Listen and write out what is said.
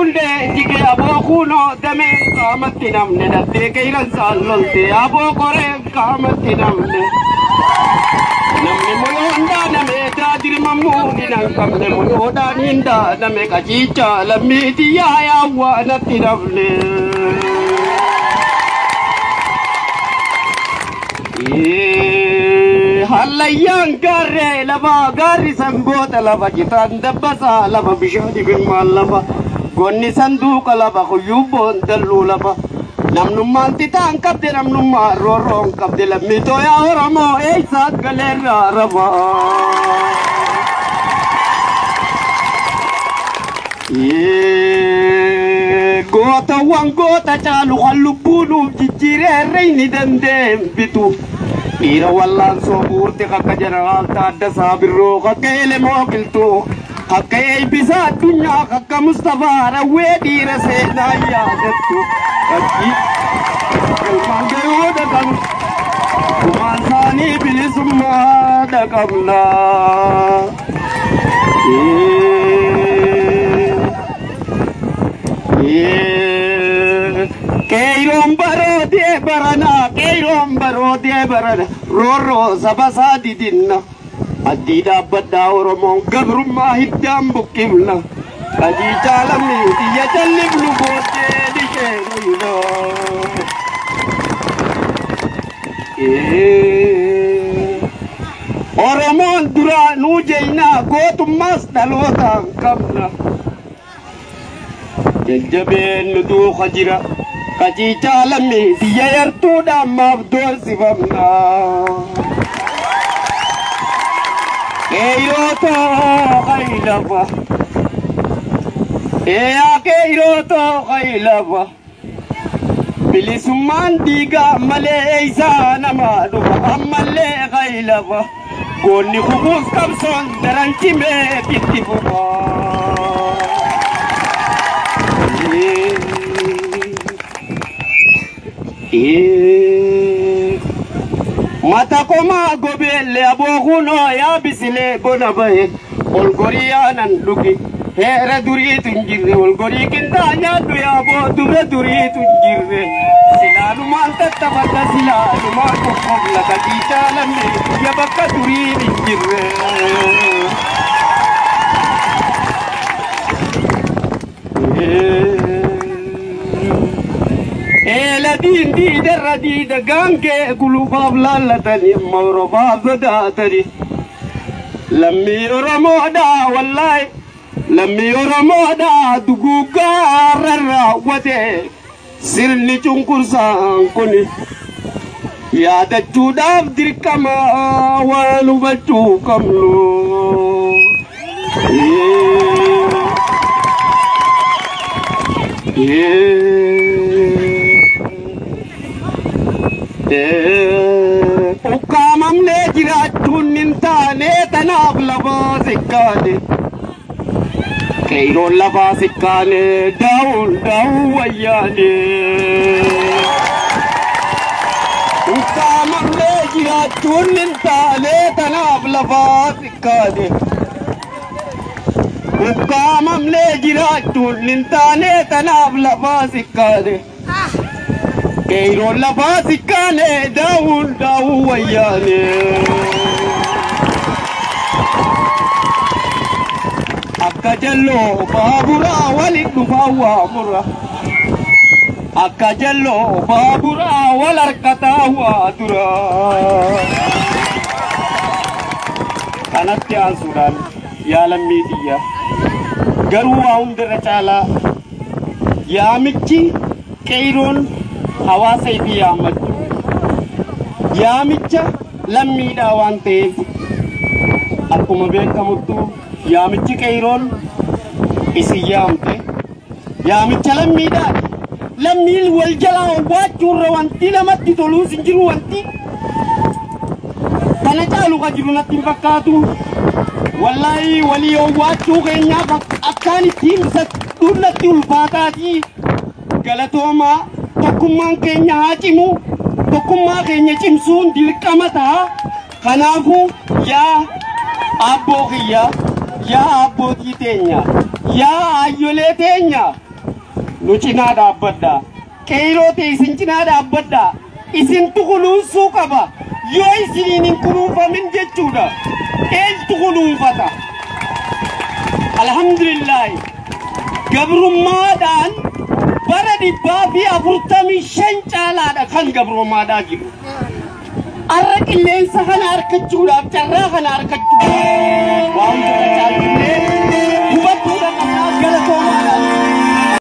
hunde jige abo kuno dame kamatti namne datte kailan sallolte abo kore kamatti namne moyonda name dadir mamu dinan kamne moyoda ninda name kajicha lamiti ya wa natti namne Halayan garre lava garri sambota lava kitan dabasa lava bishadi bin lava gonni sanduqa lava khuyubon dallu lava namnu manti tan kabde namnu marron kabde lamito ya oramo ei sat galera rava gota wangota chalu khallubunu jijire reini dandem bitu Ira wallan soburte kakka general tadda sabirro kakele mokiltu kakkay bisa dunya kakka Mustafa rawe dira sena yadatu kakki kalmangero dakan kumansani bilisumma dakamna Keirom baro de barana roro sabasa didinna adida badda oromon gabrumma hiddam bukimna kaji chalamni tiya chalibnu bote dikeno oromon dura nujeina gotumas dalota kamna jajjaben nudu khajira kaji chalamni tiya yartuda mabdor sivamna Keiroto kailava Ea keiroto kailava Bilisuman diga male isa namaduva Amale kailava Goni kubus kamson daranchime kitifuba Mata koma gobele aboguno ya bisile bonabaye olgoriya nanduki here duri tunjirre olgori kinda ya du ya bo dure duri tunjirre silalu manta tabata silalu ma ko khobla kadita lamme ya bakka duri tunjirre Di deradi de gange kulubab lalatani mawrobab datari lammi oromoda wallahi lammi oromoda duguga rarra wate sirni chunkursan kuni ya da chudab dirkama walu bachu kamlu Ukamam ne jiratun nintane tanab lava sikane Keiro lava sikane daun ayane Ukamam ne jiratun nintane tanab lava sikane Ukamam ne jiratun nintane tanab lava sikane Keiro lava sikane daun ayane Akajallo babura walidufawa mura Akajallo babura walarkatawa dura Kanatti ansuran yalammidiya garu aundira chala yamichi Keiron Hawasa ifi yamad Yamicha lammida wantef akkuma beekamuttu Yamichi Keiron isi yamte Yamicha lammida lammil wal jala wachurra wanti namatti tolu sinjiru wanti kana chalu kajiru natti fakkaatu wallahi waliyo wachu kenya akkani timsa dunnatti ulfaataati galatoma Tokuman kenya hakimu, tokuman kenya chimsun dirkamata, kanafu ya abokiya, ya abokitenya, ya ayoletenya, nucina d'abadda keerote isin cina d'abadda isin tuqulun suqaba yo isinin kunufa min jechuda el tuqulun fata alhamdulillah gabrummadan baradi babi afurtami shancala da kan gabrumada jiru arqillen sahana arkachuda tarra kana arkachuda wa anta